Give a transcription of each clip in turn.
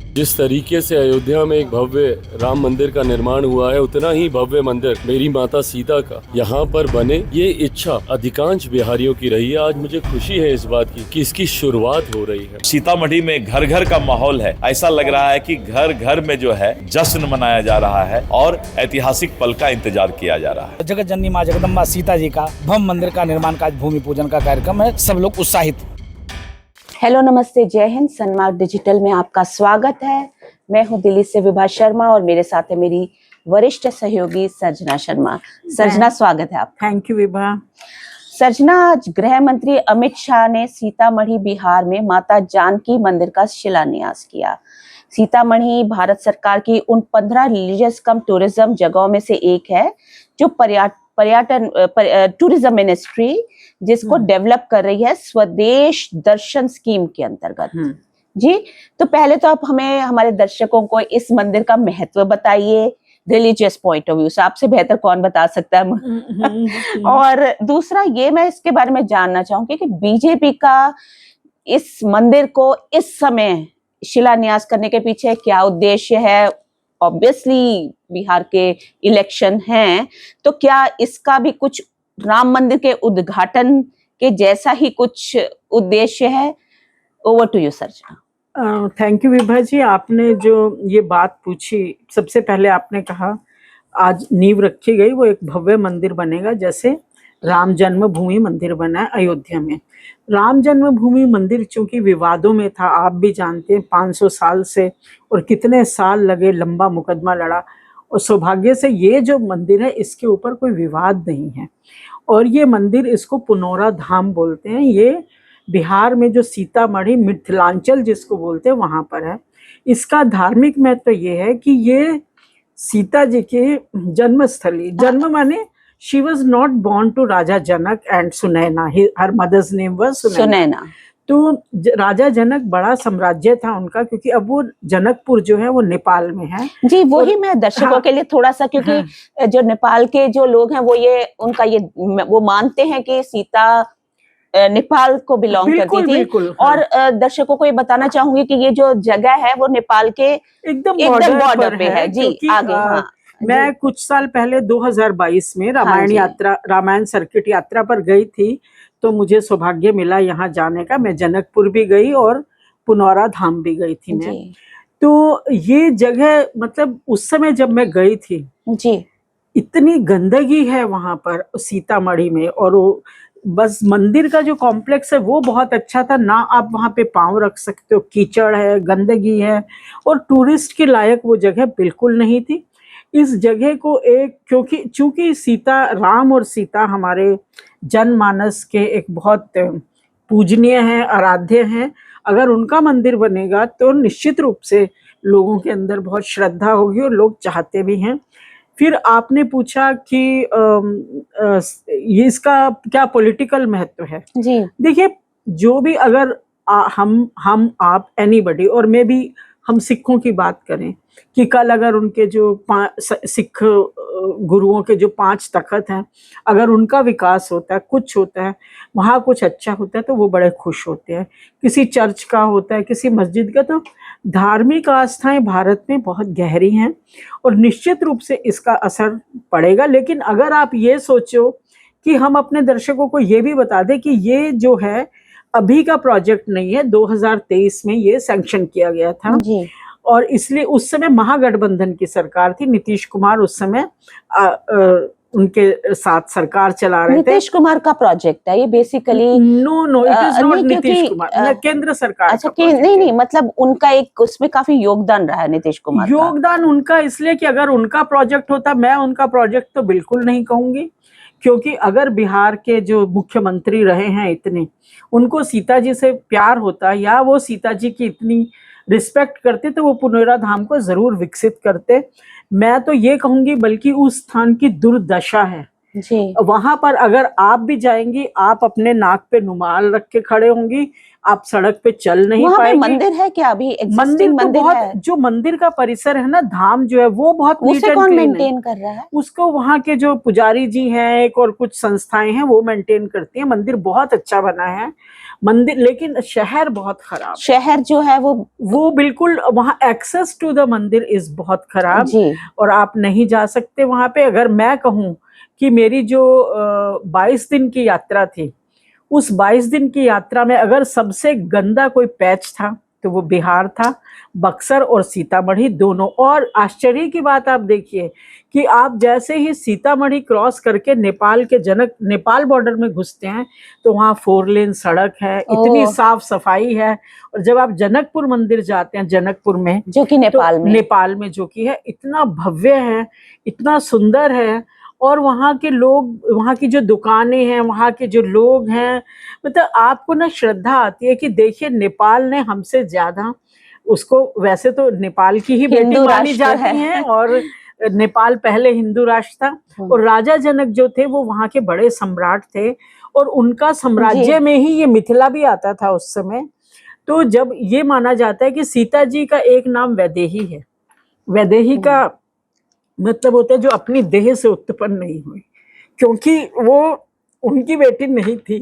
जिस तरीके से अयोध्या में एक भव्य राम मंदिर का निर्माण हुआ है, उतना ही भव्य मंदिर मेरी माता सीता का यहाँ पर बने, ये इच्छा अधिकांश बिहारियों की रही है। आज मुझे खुशी है इस बात की कि इसकी शुरुआत हो रही है। सीतामढ़ी में घर घर का माहौल है। ऐसा लग रहा है कि घर घर में जो है जश्न मनाया जा रहा है और ऐतिहासिक पल का इंतजार किया जा रहा है। जगत जननी माँ जगदम्बा सीता जी का भव्य मंदिर का निर्माण का आज भूमि पूजन का कार्यक्रम है। सब लोग उत्साहित। हेलो, नमस्ते, जय हिंद। सनमार्ग डिजिटल में आपका स्वागत है। मैं हूं दिल्ली से विभा शर्मा और मेरे साथ है मेरी वरिष्ठ सहयोगी सर्जना शर्मा। सर्जना, स्वागत है आप। Thank you Vibha. सर्जना, आज गृह मंत्री अमित शाह ने सीतामढ़ी बिहार में माता जानकी मंदिर का शिलान्यास किया। सीतामढ़ी भारत सरकार की उन 15 रिलीजियस कम टूरिज्म जगहों में से एक है जो पर्यटन टूरिज्म मिनिस्ट्री जिसको डेवलप कर रही है स्वदेश दर्शन स्कीम के अंतर्गत। जी, तो पहले तो आप हमें, हमारे दर्शकों को इस मंदिर का महत्व बताइए रिलीजियस पॉइंट ऑफ व्यू से। आपसे बेहतर कौन बता सकता है। और दूसरा ये मैं इसके बारे में जानना चाहूंगी कि बीजेपी का इस मंदिर को इस समय शिलान्यास करने के पीछे क्या उद्देश्य है। ऑब्वियसली बिहार के इलेक्शन हैं, तो क्या इसका भी कुछ राम मंदिर के उद्घाटन के जैसा ही कुछ उद्देश्य है। Over to you Sarjana. Thank you Vibha ji. आपने जो ये बात पूछी, सबसे पहले आपने कहा आज नींव रखी गई, वो एक भव्य मंदिर बनेगा जैसे राम जन्मभूमि मंदिर बना है अयोध्या में। राम जन्मभूमि मंदिर चूंकि विवादों में था, आप भी जानते हैं 500 साल से, और कितने साल लगे, लंबा मुकदमा लड़ा, और सौभाग्य से ये जो मंदिर है इसके ऊपर कोई विवाद नहीं है। और ये मंदिर, इसको पुनौरा धाम बोलते हैं। ये बिहार में जो सीतामढ़ी मिथिलांचल जिसको बोलते हैं वहाँ पर है। इसका धार्मिक महत्व तो ये है कि ये सीता जी के जन्मस्थली, जन्म माने she was not born to Raja Janak and Sunaina, her mother's name was Sunaina. तो राजा जनक बड़ा साम्राज्य था उनका, क्योंकि अब वो जनकपुर जो है वो नेपाल में है। जी, वही मैं दर्शकों के लिए थोड़ा सा, क्योंकि जो नेपाल के जो लोग हैं वो ये उनका ये वो मानते हैं कि सीता नेपाल को बिलोंग करती थी। बिल्कुल, और दर्शकों को ये बताना चाहूंगी कि ये जो जगह है वो नेपाल के एकदम बॉर्डर पे है। जी, आगे। हाँ, मैं कुछ साल पहले 2022 में रामायण सर्किट यात्रा पर गई थी, तो मुझे सौभाग्य मिला यहाँ जाने का। मैं जनकपुर भी गई और पुनौरा धाम भी गई थी मैं। तो ये जगह, मतलब उस समय जब मैं गई थी जी, इतनी गंदगी है वहां पर सीतामढ़ी में, और वो बस मंदिर का जो कॉम्प्लेक्स है वो बहुत अच्छा था ना, आप वहां पे पांव रख सकते हो, कीचड़ है, गंदगी है, और टूरिस्ट के लायक वो जगह बिल्कुल नहीं थी। इस जगह को एक, क्योंकि चूंकि सीता, राम और सीता हमारे जनमानस के एक बहुत पूजनीय हैं, आराध्य हैं। अगर उनका मंदिर बनेगा तो निश्चित रूप से लोगों के अंदर बहुत श्रद्धा होगी और लोग चाहते भी हैं। फिर आपने पूछा कि ये इसका क्या पॉलिटिकल महत्व है। जी, देखिए, जो भी अगर हम आप एनीबडी, और मैं भी, हम सिखों की बात करें कि कल अगर उनके जो सिख गुरुओं के जो 5 तख्त हैं, अगर उनका विकास होता है, कुछ होता है, वहाँ कुछ अच्छा होता है, तो वो बड़े खुश होते हैं। किसी चर्च का होता है, किसी मस्जिद का। तो धार्मिक आस्थाएं भारत में बहुत गहरी हैं और निश्चित रूप से इसका असर पड़ेगा। लेकिन अगर आप ये सोचो कि हम अपने दर्शकों को ये भी बता दें कि ये जो है अभी का प्रोजेक्ट नहीं है, 2023 में ये सैंक्शन किया गया था जी। और इसलिए उस समय महागठबंधन की सरकार थी। नीतीश कुमार उस समय उनके साथ सरकार चला रहे थे। नीतीश कुमार का प्रोजेक्ट है ये basically. No, it is not Nitish Kumar, केंद्र सरकार। अच्छा, नहीं, मतलब उनका एक उसमें काफी योगदान रहा है नीतीश कुमार का। योगदान उनका इसलिए कि अगर उनका प्रोजेक्ट होता, मैं उनका प्रोजेक्ट तो बिल्कुल नहीं कहूंगी, क्योंकि अगर बिहार के जो मुख्यमंत्री रहे हैं इतने, उनको सीता जी से प्यार होता या वो सीता जी की इतनी रिस्पेक्ट करते, तो वो पुनौरा धाम को जरूर विकसित करते। मैं तो ये कहूंगी बल्कि उस स्थान की दुर्दशा है जी। वहां पर अगर आप भी जाएंगी, आप अपने नाक पे रुमाल रख के खड़े होंगी, आप सड़क पे चल नहीं पाएंगे। मंदिर है क्या अभी? मंदिर तो बहुत है। जो मंदिर का परिसर है ना, धाम जो है वो बहुत नीट एंड कौन क्लीन मेंटेन कर रहा है? उसको वहाँ के जो पुजारी जी हैं एक, और कुछ संस्थाएं हैं वो मेंटेन करती हैं। मंदिर बहुत अच्छा बना है, मंदिर, लेकिन शहर बहुत खराब, शहर जो है वो बिल्कुल, वहाँ एक्सेस टू द मंदिर इज बहुत खराब जी और आप नहीं जा सकते वहाँ पे। अगर मैं कहूँ कि मेरी जो 22 दिन की यात्रा थी, उस 22 दिन की यात्रा में अगर सबसे गंदा कोई पैच था तो वो बिहार था, बक्सर और सीतामढ़ी दोनों। और आश्चर्य की बात आप देखिए कि आप जैसे ही सीतामढ़ी क्रॉस करके नेपाल बॉर्डर में घुसते हैं तो वहाँ 4 लेन सड़क है, इतनी ओह। साफ सफाई है। और जब आप जनकपुर मंदिर जाते हैं, जनकपुर में जो कि नेपाल में, नेपाल में जो कि है, इतना भव्य है, इतना सुंदर है। और वहाँ के लोग, वहाँ की जो दुकानें हैं, वहाँ के जो लोग हैं, मतलब आपको ना श्रद्धा आती है कि देखिए नेपाल ने हमसे ज्यादा, उसको वैसे तो नेपाल की ही बेटी हिंदू मानी राष्ट्र जाती है। है और नेपाल पहले हिंदू राष्ट्र था। और राजा जनक जो थे वो वहाँ के बड़े सम्राट थे और उनका साम्राज्य में ही ये मिथिला भी आता था उस समय। तो जब ये माना जाता है कि सीता जी का एक नाम वैदेही है, वैदेही का मतलब होता है जो अपनी देह से उत्पन्न नहीं हुई, क्योंकि वो उनकी बेटी नहीं थी।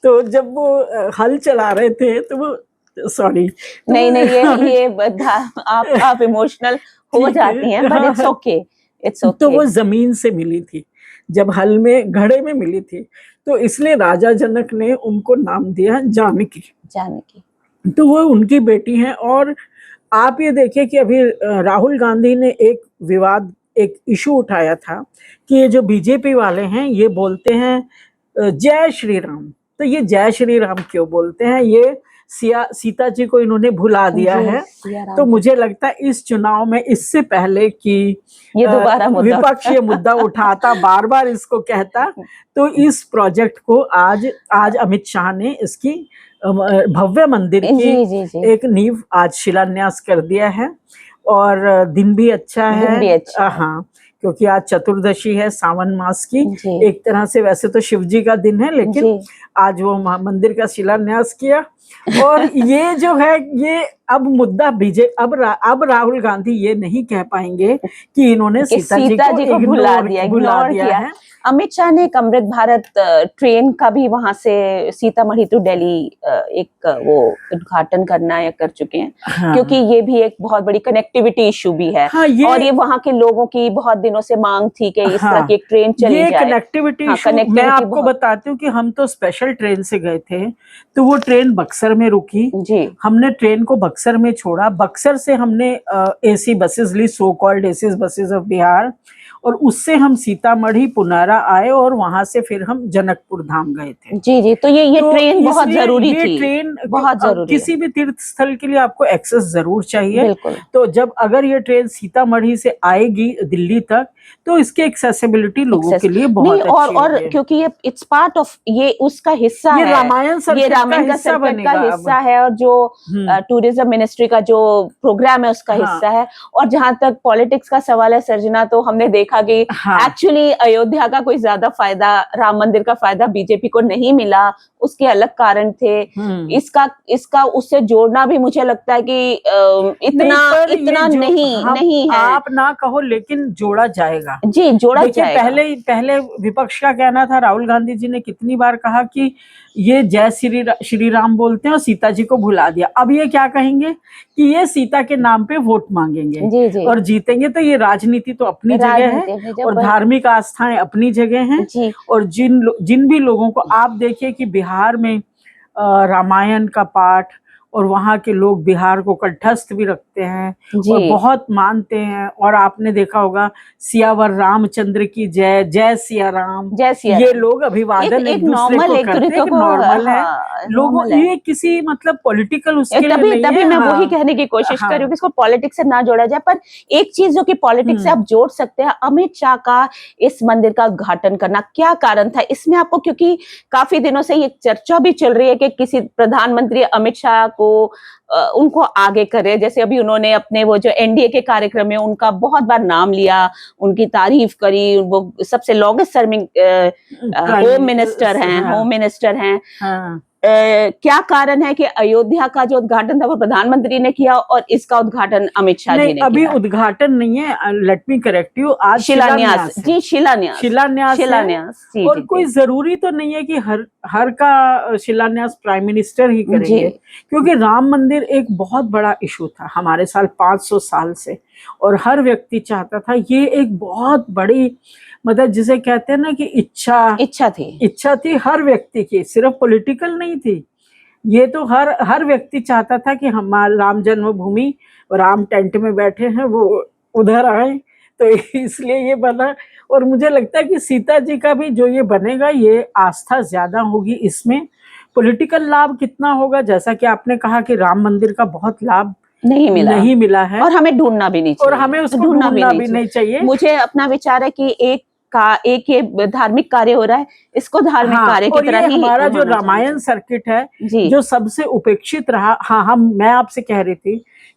तो जब वो हल चला रहे थे तो वो सॉरी नहीं ये आप इमोशनल हो जाती हैं, but it's okay, it's okay. तो वो जमीन से मिली थी, जब हल में घड़े में मिली थी, तो इसलिए राजा जनक ने उनको नाम दिया जानकी। जानकी तो वो उनकी बेटी हैं। और आप ये देखिए कि अभी राहुल गांधी ने एक विवाद, एक इशू उठाया था कि ये जो बीजेपी वाले हैं ये बोलते हैं जय श्री राम। तो ये जय श्री राम क्यों बोलते हैं? ये सीता जी को इन्होंने भुला दिया है। तो मुझे लगता है इस चुनाव में, इससे पहले कि ये दोबारा विपक्ष ये मुद्दा उठाता, बार बार इसको कहता, तो इस प्रोजेक्ट को आज अमित शाह ने इसकी भव्य मंदिर की एक नींव आज शिलान्यास कर दिया है। और दिन भी अच्छा है, हाँ, क्योंकि आज चतुर्दशी है सावन मास की। एक तरह से वैसे तो शिव जी का दिन है, लेकिन आज वो मंदिर का शिलान्यास किया। और ये जो है, ये अब मुद्दा अब राहुल गांधी ये नहीं कह पाएंगे कि इन्होंने सीता जी को भुला दिया है। अमित शाह ने एक अमृत भारत ट्रेन का भी वहां से सीतामढ़ी टू दिल्ली एक वो उद्घाटन करना या कर चुके हैं। हाँ। क्योंकि ये भी एक बहुत बड़ी कनेक्टिविटी इशू भी है। हाँ, और ये वहां के लोगों की बहुत दिनों से मांग थी कि इस तरह की एक ट्रेन चली जाए। कनेक्टिविटी इशू मैं आपको बताती हूँ कि हम तो स्पेशल ट्रेन से गए थे, तो वो ट्रेन बक्सर में रुकी जी। हमने ट्रेन को बक्सर में छोड़ा, बक्सर से हमने एसी बसेस ली, so called AC buses of Bihar, और उससे हम सीतामढ़ी पुनारा आए और वहां से फिर हम जनकपुर धाम गए थे। जी। तो ये ट्रेन बहुत जरूरी थी। ये ट्रेन बहुत जरूरी, किसी भी तीर्थ स्थल के लिए आपको एक्सेस जरूर चाहिए। तो जब अगर ये ट्रेन सीतामढ़ी से आएगी दिल्ली तक, तो इसकी एक्सेसिबिलिटी लोगों के लिए बहुत अच्छी और क्योंकि ये इट्स पार्ट ऑफ, ये उसका हिस्सा है, रामायण सर्किट का हिस्सा है, और जो टूरिज्म मिनिस्ट्री का जो प्रोग्राम है उसका हिस्सा है। और जहां तक पॉलिटिक्स का सवाल है सर्जना, तो हमने देखा कि एक्चुअली अयोध्या का कोई ज्यादा फायदा, राम मंदिर का फायदा बीजेपी को नहीं मिला, उसके अलग कारण थे। इसका उससे जोड़ना भी मुझे लगता है कि इतना नहीं है। आप ना कहो, लेकिन जोड़ा जाएगा जी, जोड़ा जाएगा। पहले विपक्ष का कहना था, राहुल गांधी जी ने कितनी बार कहा कि ये जय श्री राम बोलते हैं और सीता जी को भुला दिया। अब ये क्या कहेंगे कि ये सीता के नाम पे वोट मांगेंगे जी। और जीतेंगे। तो ये राजनीति तो अपनी जगह है और धार्मिक आस्थाएं अपनी जगह हैं। और जिन भी लोगों को आप देखिए कि बिहार में रामायण का पाठ, और वहाँ के लोग बिहार को कंठस्थ भी रखते हैं और बहुत मानते हैं। और आपने देखा होगा सियावर रामचंद्र की जय, जय सिया राम, ये लोग अभिवादन एक दूसरे को करते हैं, नॉर्मल है लोगों। ये किसी मतलब पॉलिटिकल उसके लिए नहीं है। तभी मैं वही कहने की कोशिश कर रही हूँ कि इसको पॉलिटिक्स से ना जोड़ा जाए। पर एक चीज जो कि पॉलिटिक्स से आप जोड़ सकते हैं, अमित शाह का इस मंदिर का उद्घाटन करना, क्या कारण था इसमें आपको? क्योंकि काफी दिनों से ये चर्चा भी चल रही है कि किसी प्रधानमंत्री अमित शाह को उनको आगे करे। जैसे अभी उन्होंने अपने वो जो एनडीए के कार्यक्रम में उनका बहुत बार नाम लिया, उनकी तारीफ करी। वो सबसे लॉन्गेस्ट सर्विंग होम मिनिस्टर हैं। क्या कारण है कि अयोध्या का जो उद्घाटन था वो प्रधानमंत्री ने किया और इसका उद्घाटन अमित शाह जी नहीं, ने अभी किया? उद्घाटन नहीं है, लेट मी करेक्ट यू, आज शिलान्यास, है। जी शिलान्यास, शिलान्यास है। शिलान्यास, जी और जी कोई जी जरूरी तो नहीं है कि हर का शिलान्यास प्राइम मिनिस्टर ही जी। करेंगे, क्योंकि राम मंदिर एक बहुत बड़ा इशू था हमारे साल 500 साल से, और हर व्यक्ति चाहता था, ये एक बहुत बड़ी, मतलब जिसे कहते हैं ना कि इच्छा थी हर व्यक्ति की, सिर्फ पॉलिटिकल नहीं थी। ये तो हर व्यक्ति चाहता था कि हमारा राम जन्मभूमि, राम टेंट में बैठे हैं, वो उधर आए, तो इसलिए ये बना। और मुझे लगता है कि सीता जी का भी जो ये बनेगा, ये आस्था ज्यादा होगी इसमें। पॉलिटिकल लाभ कितना होगा, जैसा कि आपने कहा कि राम मंदिर का बहुत लाभ नहीं मिला है, और हमें ढूंढना भी नहीं चाहिए, और हमें उसको ढूंढना भी नहीं चाहिए। मुझे अपना विचार है कि एक ये धार्मिक कार्य हो रहा है, इसको धार्मिक कार्य की तरह ही हमारा जो होना रामायण चाहिए। सर्किट है, जी। जो सबसे उपेक्षित रहा। हाँ, मैं आपसे कह रही थी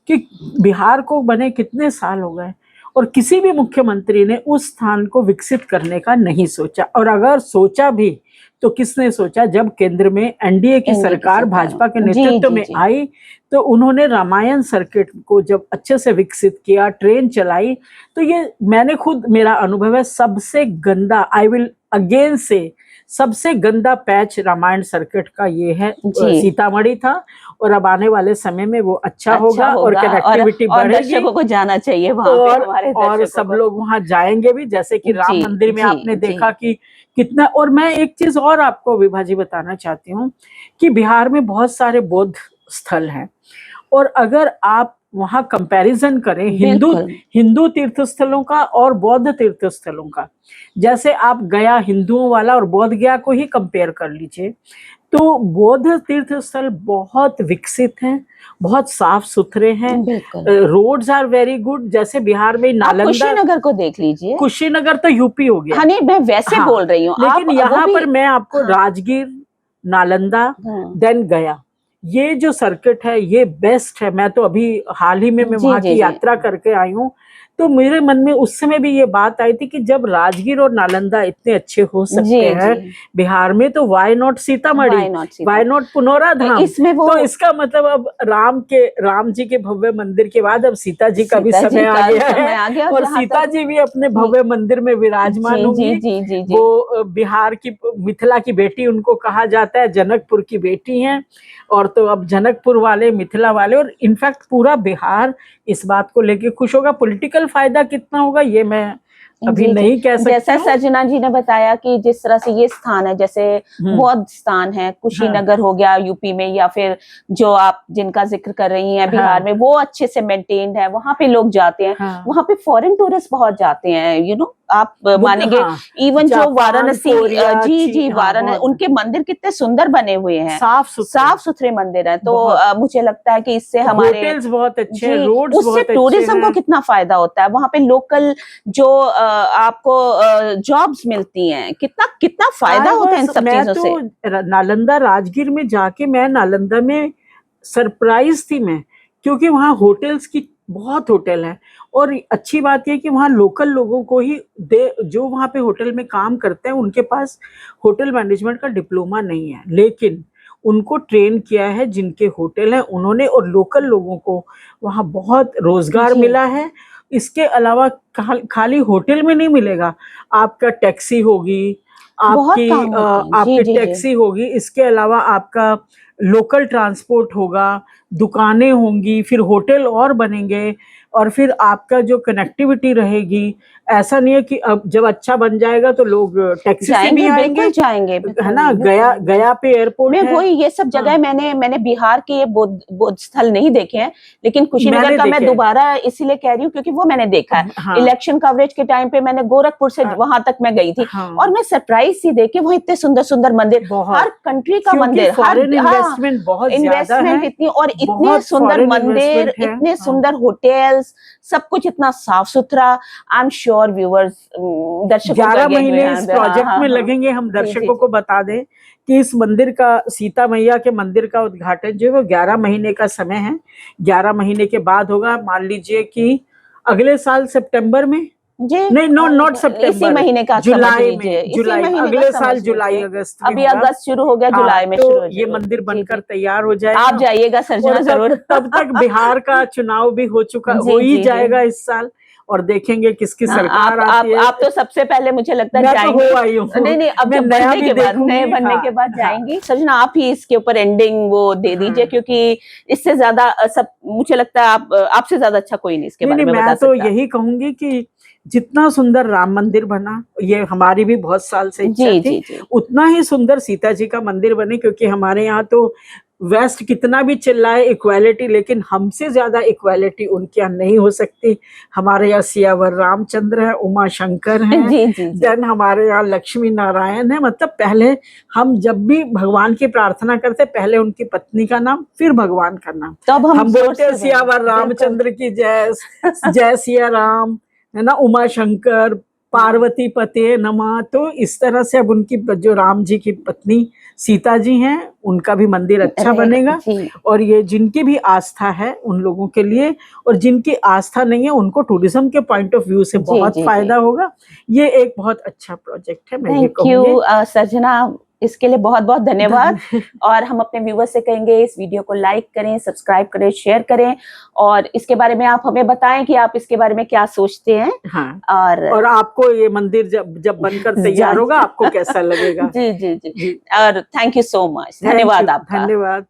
कि बिहार को बने कितने साल हो गए, और किसी भी मुख्यमंत्री ने उस स्थान को विकसित करने का नहीं सोचा, और अगर सोचा भी तो किसने सोचा, जब केंद्र में एनडीए की सरकार भाजपा के नेतृत्व में आई, तो उन्होंने रामायण सर्किट को जब अच्छे से विकसित किया, ट्रेन चलाई, तो ये मैंने खुद, मेरा अनुभव है, सबसे गंदा, आई विल अगेन से, सबसे गंदा पैच रामायण सर्किट का ये है, सीतामढ़ी था। और अब आने वाले समय में वो अच्छा होगा और कनेक्टिविटी बढ़ेगी, दर्शकों को जाना चाहिए वहां पे, और सब लोग वहां जाएंगे भी, जैसे कि राम मंदिर में आपने देखा कि कितना। और मैं एक चीज और आपको विभाजी बताना चाहती हूँ कि बिहार में बहुत सारे बौद्ध स्थल हैं, और अगर आप वहां कंपैरिजन करें हिंदू तीर्थ स्थलों का और बौद्ध तीर्थ स्थलों का, जैसे आप गया हिंदुओं वाला और बोध गया को ही कंपेयर कर लीजिए, तो बौद्ध तीर्थ स्थल बहुत विकसित हैं, बहुत साफ सुथरे हैं, रोड्स आर वेरी गुड। जैसे बिहार में नालंदा, कुशीनगर को देख लीजिए, कुशीनगर तो यूपी हो गया। हाँ नहीं, मैं वैसे बोल रही हूँ, लेकिन यहाँ पर मैं आपको राजगीर, नालंदा, देन गया, ये जो सर्किट है ये बेस्ट है। मैं तो अभी हाल ही में मैं वहां की यात्रा करके आई हूँ, तो मेरे मन में उस समय भी ये बात आई थी कि जब राजगीर और नालंदा इतने अच्छे हो सकते हैं बिहार में, तो why not Sitamarhi, why not Punaura Dham. तो इसका मतलब अब राम जी के भव्य मंदिर के बाद अब सीता जी का भी समय आ गया है, और सीता जी भी अपने भव्य मंदिर में विराजमान होंगी। वो बिहार की, मिथिला की बेटी उनको कहा जाता है, जनकपुर की बेटी हैं, और तो अब जनकपुर वाले, मिथिला वाले, और इनफैक्ट पूरा बिहार इस बात को लेके खुश होगा। पॉलिटिकल फायदा कितना होगा ये मैं अभी नहीं कह सकती। जैसा सजना जी ने बताया कि जिस तरह से ये स्थान है, जैसे बौद्ध स्थान है, कुशीनगर हो गया यूपी में, या फिर जो आप जिनका जिक्र कर रही हैं बिहार में, वो अच्छे से मेंटेन्ड है, वहां पे लोग जाते हैं, वहां पे फॉरेन टूरिस्ट बहुत जाते हैं, आप मानेंगे। इवन जो वाराणसी, जी वाराणसी, उनके मंदिर कितने सुंदर बने हुए हैं, साफ सुथरे मंदिर हैं। तो मुझे लगता है कि इससे हमारे होटल्स बहुत अच्छे, रोड्स उससे टूरिज्म को कितना फायदा होता है, वहां पे लोकल जो आपको जॉब्स मिलती हैं, कितना फायदा होता है इन सब चीजों से। नालंदा राजगीर में जाके मैं नालंदा में सरप्राइज थी मैं, क्योंकि वहाँ होटल्स की बहुत होटल है, और अच्छी बात यह कि वहाँ लोकल लोगों को ही जो वहाँ पे होटल में काम करते हैं उनके पास होटल मैनेजमेंट का डिप्लोमा नहीं है, लेकिन उनको ट्रेन किया है जिनके होटल हैं उन्होंने, और लोकल लोगों को वहाँ बहुत रोजगार मिला है। इसके अलावा खाली होटल में नहीं मिलेगा, आपका टैक्सी होगी, आपकी टैक्सी होगी, इसके अलावा आपका लोकल ट्रांसपोर्ट होगा, दुकानें होंगी, फिर होटल और बनेंगे, और फिर आपका जो कनेक्टिविटी रहेगी। ऐसा नहीं है कि अब जब अच्छा बन जाएगा तो लोग टैक्सी से भी आएंगे, है ना। गया पे एयरपोर्ट में वही, ये सब जगह मैंने बिहार के बौद्ध स्थल नहीं देखे हैं, लेकिन कुशीनगर का मैं दोबारा इसीलिए कह रही हूँ क्योंकि वो मैंने देखा है। इलेक्शन कवरेज के टाइम पे मैंने गोरखपुर से वहां तक मैं गई थी, और मैं सरप्राइज सी देखी, वो इतने सुंदर सुंदर मंदिर, हर कंट्री का मंदिर, हर इन्वेस्टमेंट बहुत इन्वेस्टमेंट इतनी, और इतने सुंदर मंदिर, इतने सुंदर होटल्स, सब कुछ इतना साफ सुथरा। आई एम श्योर व्यूअर्स, दर्शकों 11 महीने इस प्रोजेक्ट में लगेंगे। हम दर्शकों को बता दें कि इस मंदिर का, सीता मैया के मंदिर का उद्घाटन जो है वो 11 महीने का समय है, 11 महीने के बाद होगा। मान लीजिए कि अगले साल सितंबर में जी नहीं, नॉट इसी सितंबर, महीने का, समझ जुलाई लीजिए, में, इसी जुलाई महीने का अगले समझ साल जुलाई लीजिए। अगस्त में अभी होगा। अगस्त शुरू हो गया, जुलाई में शुरू तो हो ये जाएगा। मंदिर जी, बनकर जी। तैयार हो जाएगा। आप जाइएगा सर्जना और जरूर। तब तक बिहार का चुनाव भी हो जी, ही जी, जाएगा इस साल, और देखेंगे किसकी हाँ, सरकार आती है। आप तो सबसे पहले मुझे लगता है मैं तो जाएंगी। हो आई हूँ, नहीं, अब मैं जब नया बनने भी के बाद, नए देखूंगी। बनने हाँ, के बाद हाँ, जाएंगी। सजना आप ही इसके ऊपर एंडिंग वो दे दीजिए, हाँ। क्योंकि इससे ज्यादा सब मुझे लगता है आपसे ज्यादा अच्छा कोई नहीं इसके नहीं बारे नहीं, में मैं बता तो सकता। यही कहूंगी कि जितना सुंदर राम मंदिर बना, ये हमारी भी बहुत साल से इच्छा जी, थी, जी, जी। उतना ही सुंदर सीता जी का मंदिर बने, क्योंकि हमारे यहाँ तो वेस्ट कितना भी चिल्लाए इक्वालिटी, लेकिन हमसे ज्यादा इक्वालिटी उनके यहाँ नहीं हो सकती। हमारे यहाँ सियावर रामचंद्र है, उमा शंकर है, जी, जी, जी। देन हमारे यहाँ लक्ष्मी नारायण है। मतलब पहले हम जब भी भगवान की प्रार्थना करते, पहले उनकी पत्नी का नाम, फिर भगवान का नाम। तो अब हम जोर बोलते से हैं सियावर बिल्कुल। रामचंद्र की जय, जय सिया राम, है ना, उमा शंकर, पार्वती पते नमः। तो इस तरह से अब उनकी जो राम जी की पत्नी सीता जी हैं, उनका भी मंदिर अच्छा रहेगा, बनेगा। जी। और ये जिनकी भी आस्था है उन लोगों के लिए, और जिनकी आस्था नहीं है उनको टूरिज्म के पॉइंट ऑफ व्यू से जी, बहुत जी, फायदा होगा। ये एक बहुत अच्छा प्रोजेक्ट है, मैं ये थैंक यू कहूंगी। सर्जना, इसके लिए बहुत बहुत धन्यवाद। और हम अपने व्यूवर्स से कहेंगे इस वीडियो को लाइक करें, सब्सक्राइब करें, शेयर करें, और इसके बारे में आप हमें बताएं कि आप इसके बारे में क्या सोचते हैं। हाँ, और आपको ये मंदिर जब बनकर तैयार होगा, आपको कैसा लगेगा। जी, जी, जी, जी, और thank you so much, thank धन्यवाद यू, आपका। धन्यवाद।